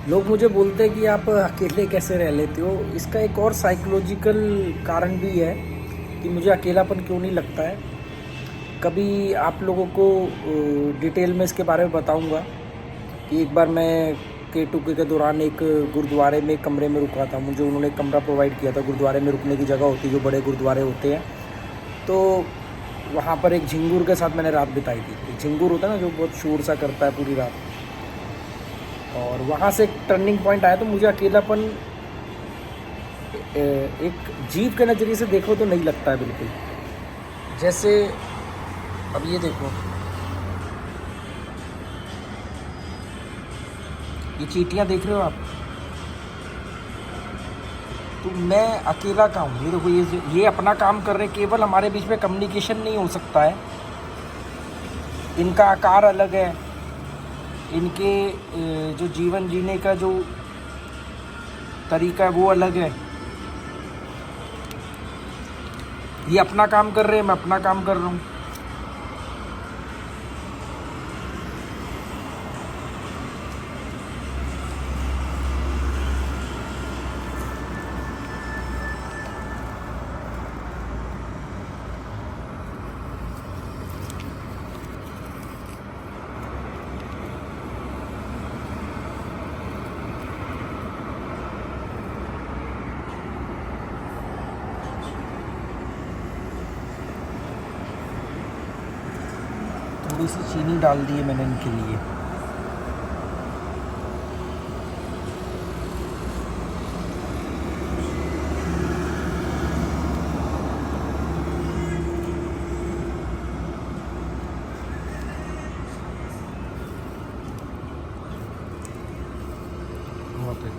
लोग मुझे बोलते हैं कि आप अकेले कैसे रह लेते हो। इसका एक और साइकोलॉजिकल कारण भी है कि मुझे अकेलापन क्यों नहीं लगता है। कभी आप लोगों को डिटेल में इसके बारे में बताऊंगा कि एक बार मैं K2 के दौरान एक गुरुद्वारे में एक कमरे में रुका था। मुझे उन्होंने एक कमरा प्रोवाइड किया था। गुरुद्वारे में रुकने की जगह होती है, जो बड़े गुरुद्वारे होते हैं। तो वहाँ पर एक झिंगुर के साथ मैंने रात बिताई थी। एक झिंगुर होता है ना, जो बहुत शोर सा करता है पूरी रात। और वहाँ से एक टर्निंग पॉइंट आया। तो मुझे अकेलापन एक जीव के नज़रिए से देखो तो नहीं लगता है बिल्कुल। जैसे अब ये देखो, ये चींटियाँ देख रहे हो आप, तो मैं अकेला का हूँ। ये देखो, ये अपना काम कर रहे हैं। केवल हमारे बीच में कम्युनिकेशन नहीं हो सकता है। इनका आकार अलग है, इनके जो जीवन जीने का जो तरीका है वो अलग है। ये अपना काम कर रहे हैं, मैं अपना काम कर रहा हूँ। थोड़ी सी चीनी डाल दी है मैंने इनके लिए। बहुत है।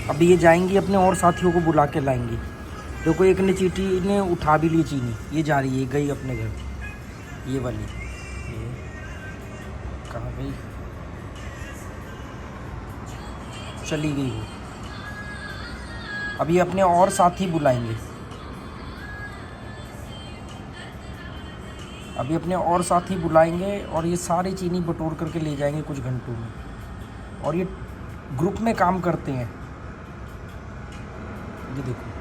अभी ये जाएंगी, अपने और साथियों को बुला के लाएंगी। देखो, एक ने चींटी ने उठा भी ली चीनी। ये जा रही है, गई अपने घर। ये वाली ये कहाँ गई? चली गई वो। अब ये अपने और साथी बुलाएंगे। अभी अपने और साथी बुलाएंगे और ये सारी चीनी बटोर करके ले जाएंगे कुछ घंटों में। और ये ग्रुप में काम करते हैं। ये देखो,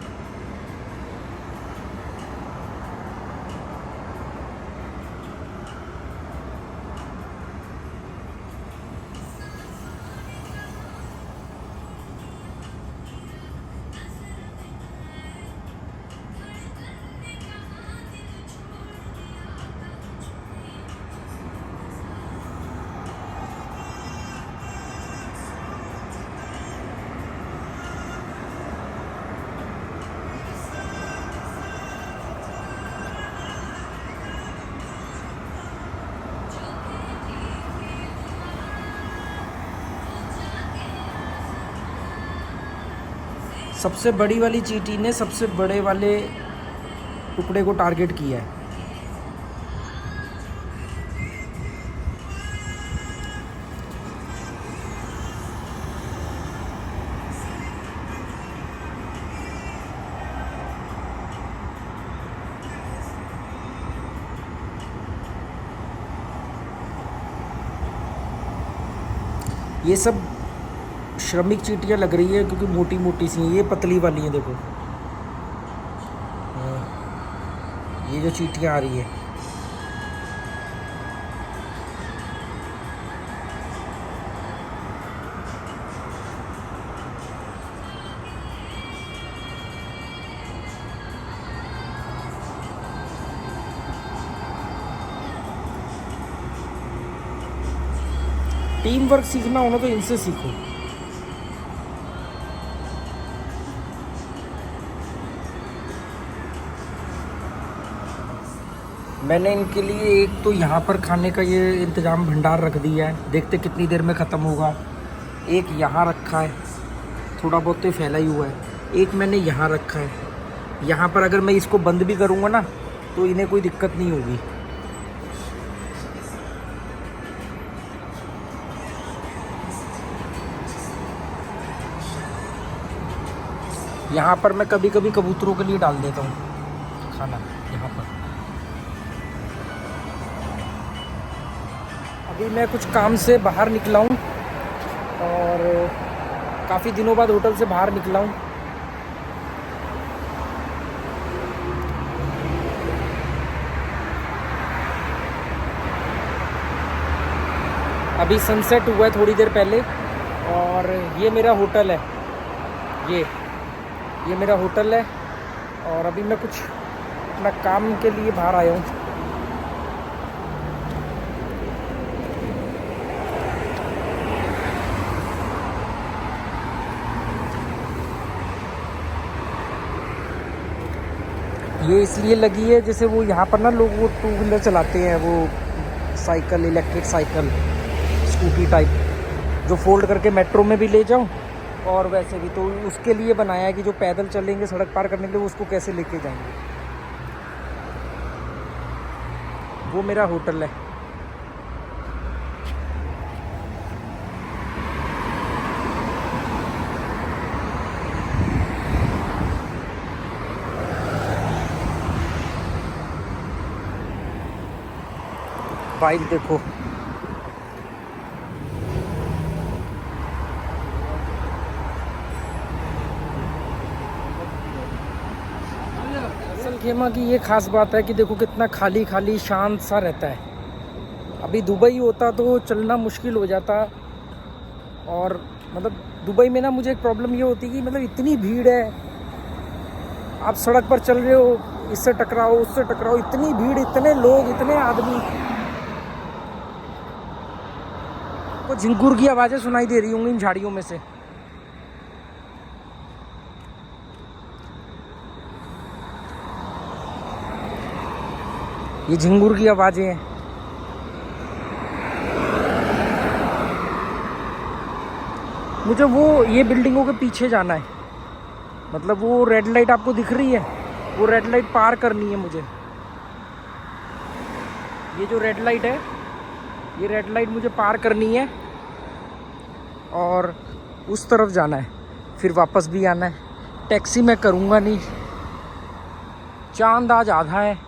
सबसे बड़ी वाली चींटी ने सबसे बड़े वाले टुकड़े को टारगेट किया है। ये सब श्रमिक चींटियाँ लग रही है क्योंकि मोटी मोटी सी हैं। ये पतली वाली हैं, देखो। ये जो चींटियाँ आ रही है, टीम वर्क सीखना हो ना तो इनसे सीखो। मैंने इनके लिए एक तो यहाँ पर खाने का ये इंतज़ाम भंडार रख दिया है। देखते कितनी देर में ख़त्म होगा। एक यहाँ रखा है, थोड़ा बहुत तो फैला ही हुआ है। एक मैंने यहाँ रखा है। यहाँ पर अगर मैं इसको बंद भी करूँगा ना तो इन्हें कोई दिक्कत नहीं होगी। यहाँ पर मैं कभी कभी कबूतरों के लिए डाल देता हूँ खाना यहाँ पर। अभी मैं कुछ काम से बाहर निकला हूँ और काफ़ी दिनों बाद होटल से बाहर निकला हूँ। अभी सनसेट हुआ है थोड़ी देर पहले और ये मेरा होटल है। ये मेरा होटल है और अभी मैं कुछ अपना काम के लिए बाहर आया हूँ। ये इसलिए लगी है जैसे वो यहाँ पर ना लोग वो टू व्हीलर चलाते हैं, वो cycle, electric cycle, scooty type, जो फोल्ड करके मेट्रो में भी ले जाऊँ और वैसे भी। तो उसके लिए बनाया है कि जो पैदल चलेंगे सड़क पार करने के लिए, उसको कैसे लेके जाएंगे। वो मेरा होटल है। बाइक देखो, असल खेमा की ये ख़ास बात है कि देखो कितना खाली खाली शांत सा रहता है। अभी दुबई होता तो चलना मुश्किल हो जाता। और मतलब दुबई में ना मुझे एक प्रॉब्लम ये होती कि मतलब इतनी भीड़ है, आप सड़क पर चल रहे हो, इससे टकराओ उससे टकराओ, इतनी भीड़, इतने लोग, इतने आदमी। को झिंगुर की आवाज़ें सुनाई दे रही होंगी इन झाड़ियों में से। ये झिंगुर की आवाज़ें हैं। मुझे वो ये बिल्डिंगों के पीछे जाना है, मतलब वो रेड लाइट आपको दिख रही है, वो रेड लाइट पार करनी है मुझे। ये जो रेड लाइट है, ये रेड लाइट मुझे पार करनी है और उस तरफ जाना है, फिर वापस भी आना है। टैक्सी मैं करूँगा नहीं, चांद आज आधा है।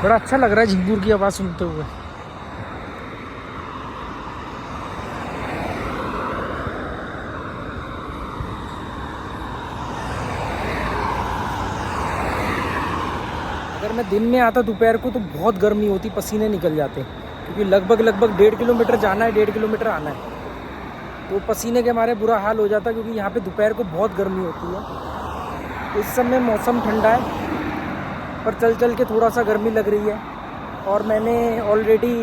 बड़ा अच्छा लग रहा है झिंगुर की आवाज़ सुनते हुए। अगर मैं दिन में आता दोपहर को तो बहुत गर्मी होती, पसीने निकल जाते, क्योंकि लगभग 1.5 किलोमीटर जाना है, 1.5 किलोमीटर आना है, तो पसीने के मारे बुरा हाल हो जाता, क्योंकि यहाँ पे दोपहर को बहुत गर्मी होती है। इस समय मौसम ठंडा है पर चल चल के थोड़ा सा गर्मी लग रही है। और मैंने ऑलरेडी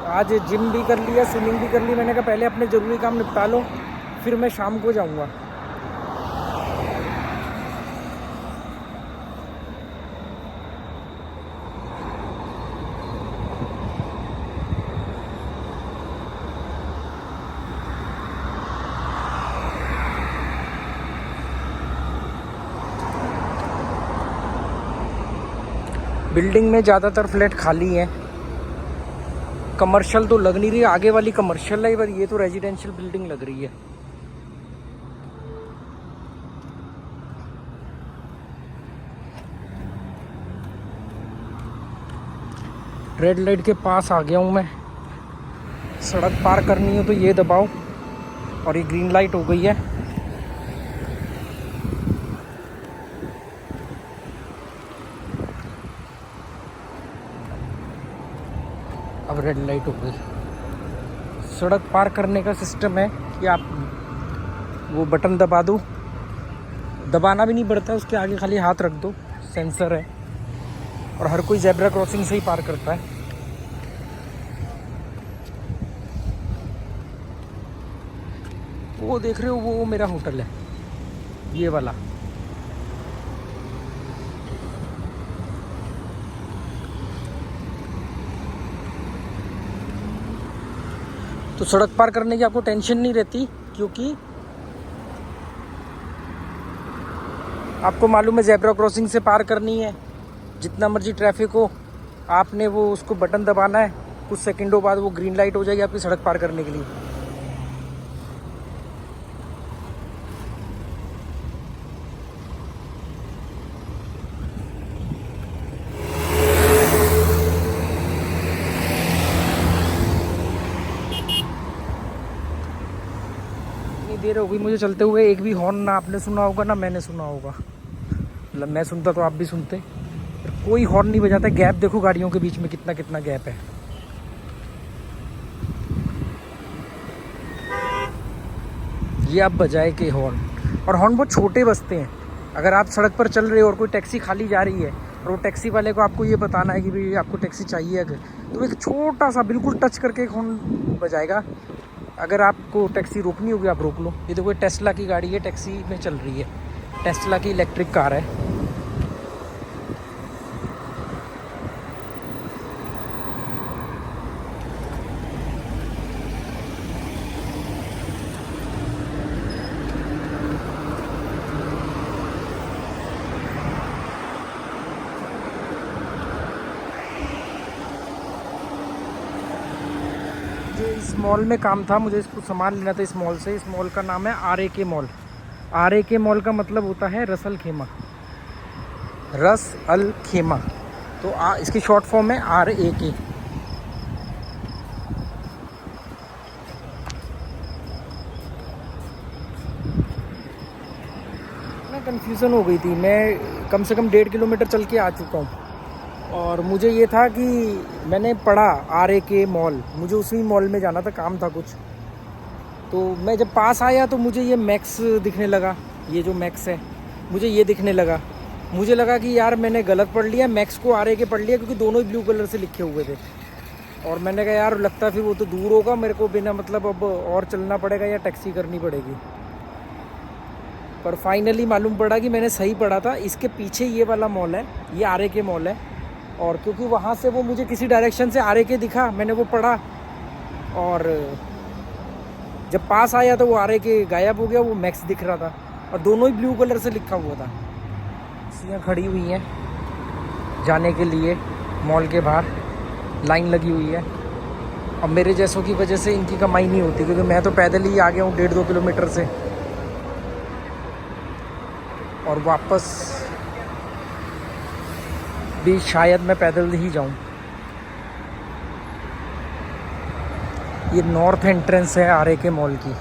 आज जिम भी कर लिया, स्विमिंग भी कर ली। मैंने कहा पहले अपने ज़रूरी काम निपटा लो, फिर मैं शाम को जाऊँगा। बिल्डिंग में ज़्यादातर फ्लैट खाली हैं, कमर्शियल तो लग नहीं रही। आगे वाली कमर्शियल है पर ये तो रेजिडेंशियल बिल्डिंग लग रही है। रेड लाइट के पास आ गया हूँ मैं। सड़क पार करनी हो तो ये दबाओ और ये ग्रीन लाइट हो गई है। अब रेड लाइट हो गई। सड़क पार करने का सिस्टम है कि आप वो बटन दबा दो, दबाना भी नहीं पड़ता, उसके आगे खाली हाथ रख दो, सेंसर है, और हर कोई ज़ेब्रा क्रॉसिंग से ही पार करता है। वो देख रहे हो, वो मेरा होटल है, ये वाला। तो सड़क पार करने की आपको टेंशन नहीं रहती, क्योंकि आपको मालूम है ज़ेब्रा क्रॉसिंग से पार करनी है, जितना मर्जी ट्रैफिक हो आपने वो उसको बटन दबाना है, कुछ सेकंडों बाद वो ग्रीन लाइट हो जाएगी आपकी सड़क पार करने के लिए। इतनी देर हो गई मुझे चलते हुए, एक भी हॉर्न ना आपने सुना होगा ना मैंने सुना होगा। मतलब मैं सुनता तो आप भी सुनते, पर कोई हॉर्न नहीं बजाता। गैप देखो गाड़ियों के बीच में कितना कितना गैप है। ये आप बजाए के हॉर्न, और हॉर्न बहुत छोटे बजते हैं। अगर आप सड़क पर चल रहे हो और कोई टैक्सी खाली जा रही है और वो टैक्सी वाले को आपको ये बताना है कि भाई आपको टैक्सी चाहिए अगर, तो एक छोटा सा बिल्कुल टच करके एक हॉर्न बजाएगा। अगर आपको टैक्सी रोकनी होगी आप रोक लो। ये देखो टेस्ला की गाड़ी है, टैक्सी में चल रही है, टेस्ला की इलेक्ट्रिक कार है। इस मॉल में काम था, मुझे इसको सामान लेना था इस मॉल से। इस मॉल का नाम है RAK मॉल। RAK मॉल का मतलब होता है रस अल खेमा, रस अल खेमा। तो इसकी शॉर्ट फॉर्म है RAK। ना कंफ्यूज़न हो गई थी, मैं कम से कम 1.5 किलोमीटर चल के आ चुका हूँ, और मुझे ये था कि मैंने पढ़ा RAK मॉल, मुझे उसी मॉल में जाना था, काम था कुछ। तो मैं जब पास आया तो मुझे ये मैक्स दिखने लगा, ये जो मैक्स है मुझे ये दिखने लगा। मुझे लगा कि यार मैंने गलत पढ़ लिया, मैक्स को RAK पढ़ लिया, क्योंकि दोनों ही ब्लू कलर से लिखे हुए थे। और मैंने कहा यार लगता फिर वो तो दूर होगा, मेरे को बिना मतलब अब और चलना पड़ेगा या टैक्सी करनी पड़ेगी। पर फाइनली मालूम पड़ा कि मैंने सही पढ़ा था। इसके पीछे ये वाला मॉल है, ये RAK मॉल है। और क्योंकि वहाँ से वो मुझे किसी डायरेक्शन से RAK दिखा, मैंने वो पढ़ा, और जब पास आया तो वो RAK गायब हो गया, वो मैक्स दिख रहा था, और दोनों ही ब्लू कलर से लिखा हुआ था। टैक्सियाँ खड़ी हुई हैं जाने के लिए, मॉल के बाहर लाइन लगी हुई है। अब मेरे जैसों की वजह से इनकी कमाई नहीं होती, क्योंकि मैं तो पैदल ही आ गया हूँ 1.5-2 किलोमीटर से, और वापस भी शायद मैं पैदल ही जाऊं। ये नॉर्थ एंट्रेंस है RAK मॉल की।